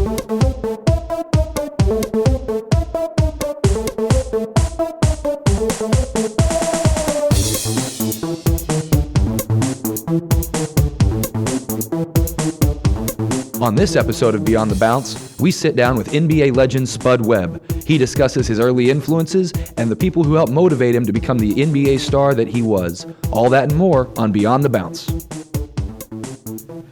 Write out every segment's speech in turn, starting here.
On this episode of Beyond the Bounce, we sit down with NBA legend Spud Webb. He discusses his early influences and the people who helped motivate him to become the NBA star that he was. All that and more on Beyond the Bounce.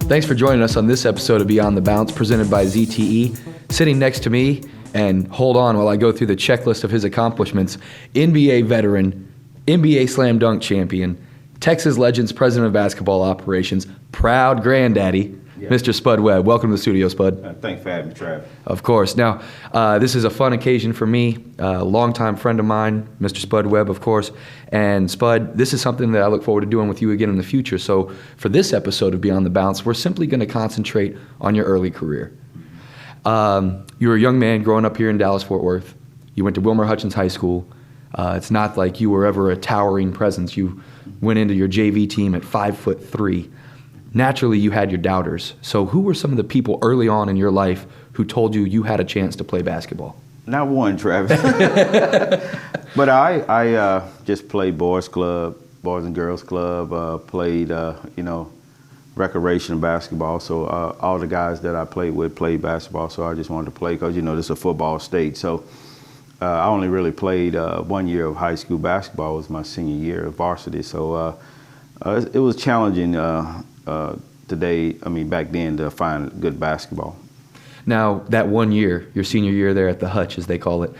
Thanks for joining us on this episode of Beyond the Bounce, presented by ZTE. Sitting next to me, and hold on while I go through the checklist of his accomplishments, NBA veteran, NBA slam dunk champion, Texas Legends president of basketball operations, proud granddaddy, Mr. Spud Webb. Welcome to the studio, Spud. Thanks for having me, Trav. Of course. Now, this is a fun occasion for me, a longtime friend of mine, Mr. Spud Webb, of course. And Spud, this is something that I look forward to doing with you again in the future. So for this episode of Beyond the Bounce, we're simply going to concentrate on your early career. You were a young man growing up here in Dallas-Fort Worth. You went to Wilmer Hutchins High School. It's not like you were ever a towering presence. You went into your JV team at 5'3". Naturally, you had your doubters. So who were some of the people early on in your life who told you you had a chance to play basketball? Not one, Travis. But I just played boys and girls club, played, recreation basketball. So all the guys that I played with played basketball, so I just wanted to play because, this is a football state. So I only really played 1 year of high school basketball. It was my senior year of varsity. So it was challenging back then to find good basketball. Now, that 1 year, your senior year there at the Hutch, as they call it,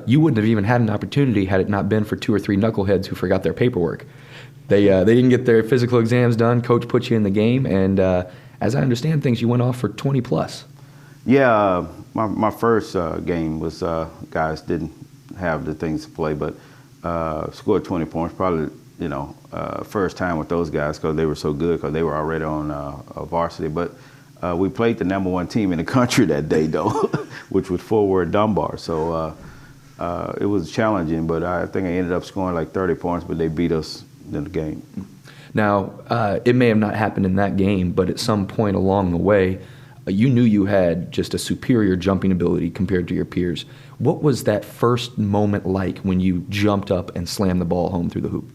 you wouldn't have even had an opportunity had it not been for 2 or 3 knuckleheads who forgot their paperwork. They didn't get their physical exams done. Coach put you in the game, and as I understand things, you went off for 20 plus. Yeah, my first game was guys didn't have the things to play, but scored 20 points. Probably, first time with those guys because they were so good because they were already on varsity. But we played the number 1 team in the country that day, though, which was Forward Dunbar. So it was challenging, but I think I ended up scoring like 30 points, but they beat us in the game. Now, it may have not happened in that game, but at some point along the way, you knew you had just a superior jumping ability compared to your peers. What was that first moment like when you jumped up and slammed the ball home through the hoop?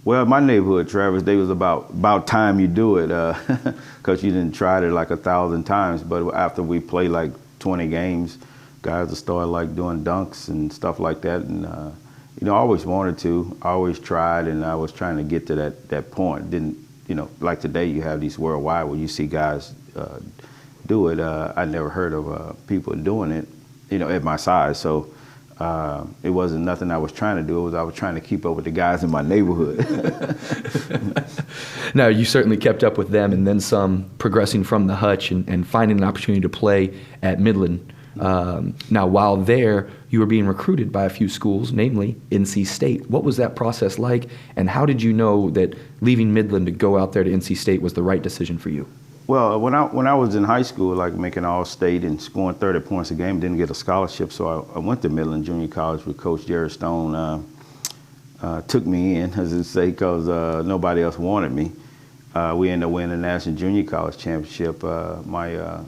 Well, my neighborhood, Travis, they was about time you do it because you didn't try it like 1,000 times. But after we played like 20 games, guys would start like doing dunks and stuff like that. And, I always wanted to. I always tried, and I was trying to get to that point. Didn't, like today you have these worldwide where you see guys do it. I never heard of people doing it, at my size. So it wasn't nothing I was trying to do. I was trying to keep up with the guys in my neighborhood. Now, you certainly kept up with them and then some, progressing from the Hutch and finding an opportunity to play at Midland. Now, while there, you were being recruited by a few schools, namely NC State. What was that process like, and how did you know that leaving Midland to go out there to NC State was the right decision for you? Well, when I was in high school, like making All-State and scoring 30 points a game, didn't get a scholarship, so I went to Midland Junior College with Coach Jerry Stone. Took me in, as they say, because nobody else wanted me. We ended up winning the National Junior College Championship my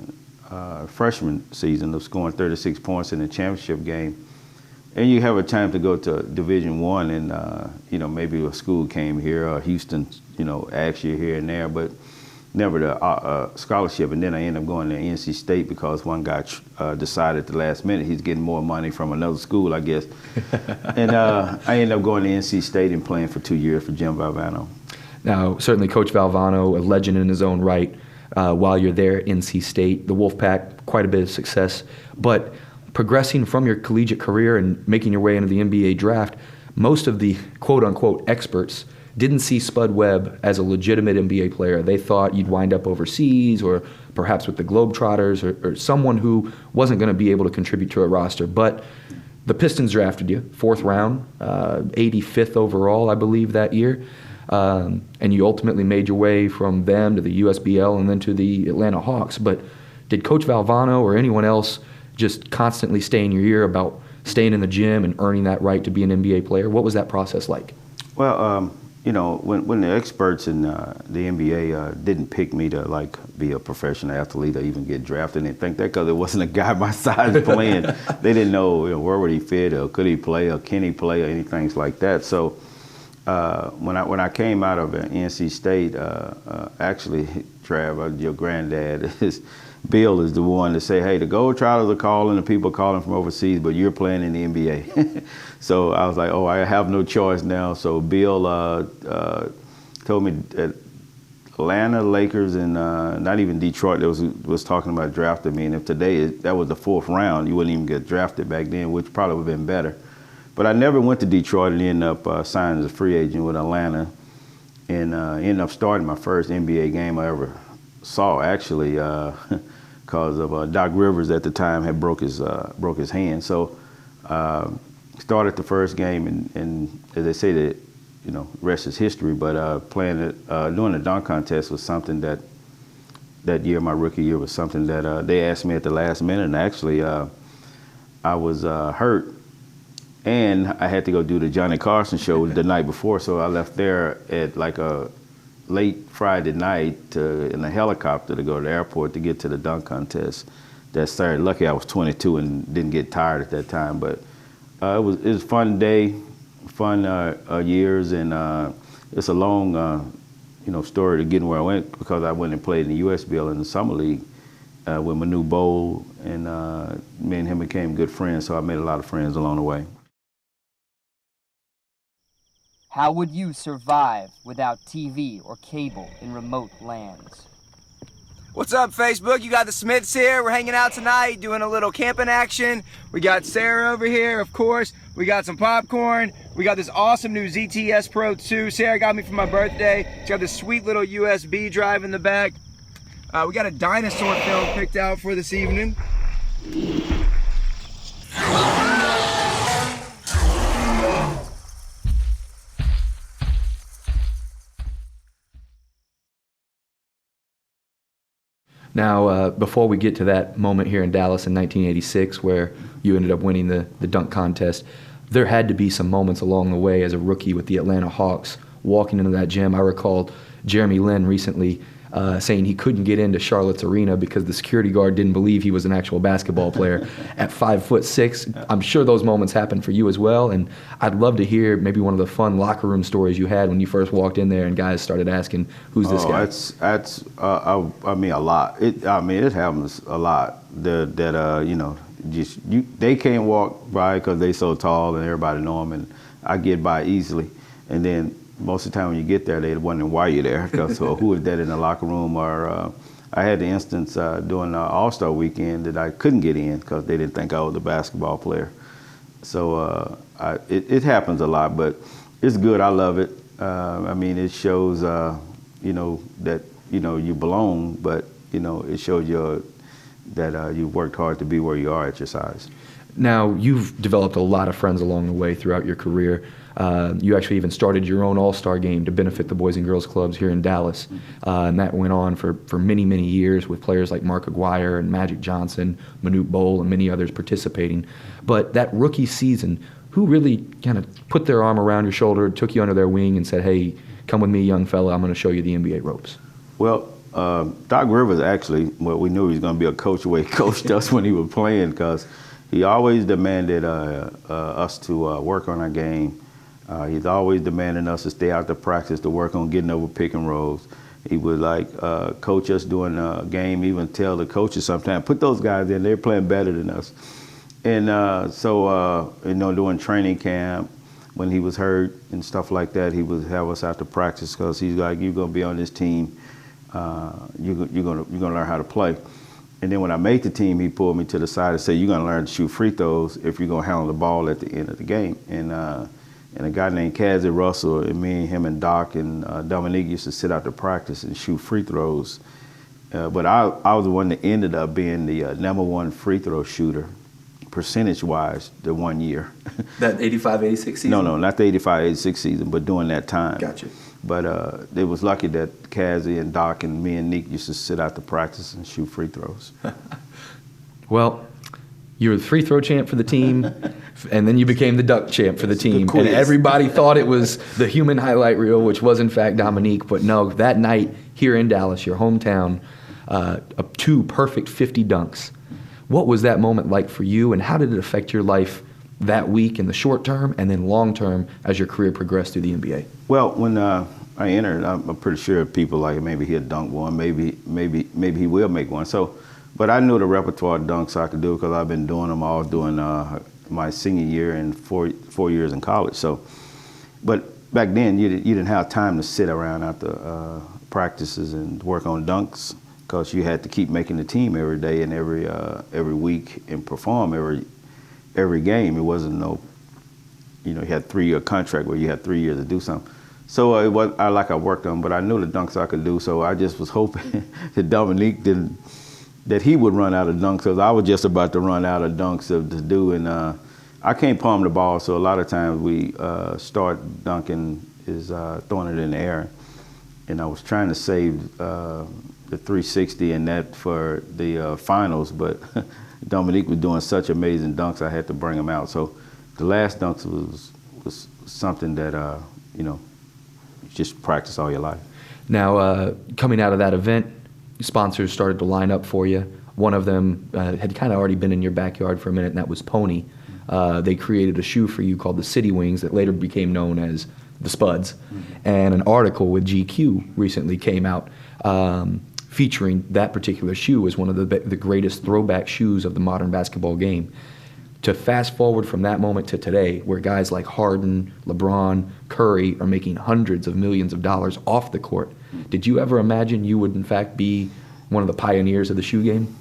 freshman season of scoring 36 points in the championship game. And you have a time to go to Division I, and maybe a school came here, or Houston, asked you here and there, but never the scholarship. And then I ended up going to NC State because one guy decided at the last minute he's getting more money from another school, I guess. And I ended up going to NC State and playing for 2 years for Jim Valvano. Now, certainly Coach Valvano, a legend in his own right, while you're there at NC State, the Wolfpack, quite a bit of success. But progressing from your collegiate career and making your way into the NBA draft, most of the quote-unquote experts didn't see Spud Webb as a legitimate NBA player. They thought you'd wind up overseas or perhaps with the Globetrotters or someone who wasn't going to be able to contribute to a roster. But the Pistons drafted you, 4th round, 85th overall, I believe, that year. And you ultimately made your way from them to the USBL and then to the Atlanta Hawks. But did Coach Valvano or anyone else just constantly stay in your ear about staying in the gym and earning that right to be an NBA player? What was that process like? Well, you know, when the experts in the NBA didn't pick me to like be a professional athlete or even get drafted, and think that because it wasn't a guy my size playing, they didn't know, you know, where would he fit or could he play or can he play or anything like that. So when I came out of NC State, actually, Trav, your granddad Bill is the one to say, hey, the Globetrotters are calling, the people calling from overseas, but you're playing in the NBA. So I was like, oh, I have no choice now. So Bill told me that Atlanta, Lakers, and not even Detroit was talking about drafting me. And if today that was the 4th round, you wouldn't even get drafted back then, which probably would have been better. But I never went to Detroit and ended up signing as a free agent with Atlanta, and ended up starting my first NBA game I ever saw, actually, because of Doc Rivers at the time had broke his hand. So started the first game, and as they say, that, you know, rest is history. But playing it doing the dunk contest was something that year, my rookie year, was something that they asked me at the last minute. And actually, I was hurt, and I had to go do the Johnny Carson show the night before. So I left there at like a late Friday night in a helicopter to go to the airport to get to the dunk contest that Saturday. Lucky I was 22 and didn't get tired at that time, but it was a fun day, fun years, and it's a long you know, story to getting where I went, because I went and played in the USBL in the summer league with Manu Bowl, and me and him became good friends. So I made a lot of friends along the way. How would you survive without TV or cable in remote lands? What's up, Facebook? You got the Smiths here. We're hanging out tonight, doing a little camping action. We got Sarah over here, of course. We got some popcorn. We got this awesome new ZTS Pro 2. Sarah got me for my birthday. It's got this sweet little USB drive in the back. We got a dinosaur film picked out for this evening. Now, before we get to that moment here in Dallas in 1986 where you ended up winning the dunk contest, there had to be some moments along the way as a rookie with the Atlanta Hawks walking into that gym. I recalled Jeremy Lin recently saying he couldn't get into Charlotte's arena because the security guard didn't believe he was an actual basketball player at 5'6". I'm sure those moments happened for you as well, and I'd love to hear maybe one of the fun locker room stories you had when you first walked in there and guys started asking, "Who's this guy?" That's I mean, a lot. It happens a lot. That you know, they can't walk by because they so tall and everybody know them, and I get by easily, and then most of the time when you get there, they're wondering why you're there, because who is that in the locker room? Or I had the instance during AllStar weekend that I couldn't get in because they didn't think I was a basketball player. So it happens a lot, but it's good. I love it. I mean, it shows you know, that, you know, you belong, but, you know, it shows you that you worked hard to be where you are at your size. Now, you've developed a lot of friends along the way throughout your career. You actually even started your own AllStar Game to benefit the Boys and Girls Clubs here in Dallas. And that went on for many, many years with players like Mark Aguirre and Magic Johnson, Manute Bol, and many others participating. But that rookie season, who really kind of put their arm around your shoulder, took you under their wing and said, "Hey, come with me, young fella, I'm going to show you the NBA ropes"? Well, Doc Rivers actually, well, we knew he was going to be a coach the way he coached us when he was playing, because he always demanded us to work on our game. He's always demanding us to stay out to practice, to work on getting over pick and rolls. He would like coach us during a game, even tell the coaches sometimes, put those guys in, they're playing better than us. And so, you know, during training camp, when he was hurt and stuff like that, he would have us out to practice, because he's like, "You're going to be on this team. You're going to learn how to play." And then when I made the team, he pulled me to the side and said, "You're going to learn to shoot free throws if you're going to handle the ball at the end of the game." And a guy named Cassie Russell, and me and him and Doc and Dominique used to sit out to practice and shoot free throws. But I was the one that ended up being the #1 free throw shooter, percentage-wise, the 1 year. That 85-86 season? No, not the 85-86 season, but during that time. Gotcha. But it was lucky that Cassie and Doc and me and Nick used to sit out to practice and shoot free throws. Well, you were the free throw champ for the team, And then you became the dunk champ for the team. quiz. And everybody thought it was the human highlight reel, which was in fact Dominique. But no, that night here in Dallas, your hometown, 2 perfect 50 dunks. What was that moment like for you, and how did it affect your life that week in the short term and then long term as your career progressed through the NBA? Well, when I entered, I'm pretty sure people like maybe he'll dunk one, maybe he will make one. So, but I knew the repertoire of dunks I could do because I've been doing them all during my senior year and 4 years in college. So, but back then you didn't have time to sit around after practices and work on dunks because you had to keep making the team every day and every week and perform every game. It wasn't you had a 3-year contract where you had 3 years to do something. So I worked on, but I knew the dunks I could do. So I just was hoping that Dominique that he would run out of dunks because I was just about to run out of dunks to do. And I can't palm the ball, so a lot of times we start dunking is throwing it in the air. And I was trying to save the 360 and that for the finals, but Dominique was doing such amazing dunks, I had to bring him out. So the last dunks was something that, you just practice all your life. Now, Coming out of that event, sponsors started to line up for you. One of them had kind of already been in your backyard for a minute, and that was Pony. They created a shoe for you called the City Wings that later became known as the Spuds. And an article with GQ recently came out featuring that particular shoe as one of the greatest throwback shoes of the modern basketball game. To fast forward from that moment to today, where guys like Harden, LeBron, Curry are making hundreds of millions of dollars off the court, did you ever imagine you would in fact be one of the pioneers of the shoe game?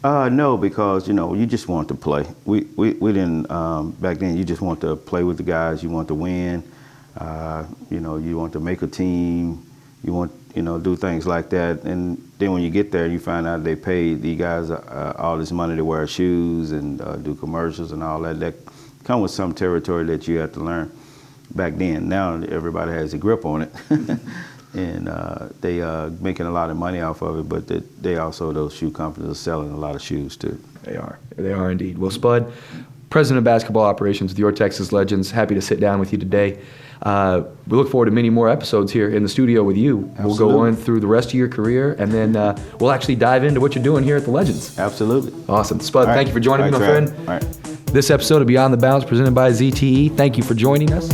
No, because you just want to play. We didn't back then. You just want to play with the guys. You want to win. You want to make a team. You want do things like that. And then when you get there, you find out they pay the guys all this money to wear shoes and do commercials and all that. That come with some territory that you have to learn. Back then, now everybody has a grip on it. And they are making a lot of money off of it, but they also, those shoe companies are selling a lot of shoes too. They are indeed. Well, Spud, President of Basketball Operations with your Texas Legends, happy to sit down with you today. We look forward to many more episodes here in the studio with you. Absolutely. We'll go on through the rest of your career, and then we'll actually dive into what you're doing here at the Legends. Absolutely. Awesome. Spud, thank you for joining me, my friend. All right. This episode of Beyond the Bounce presented by ZTE. Thank you for joining us.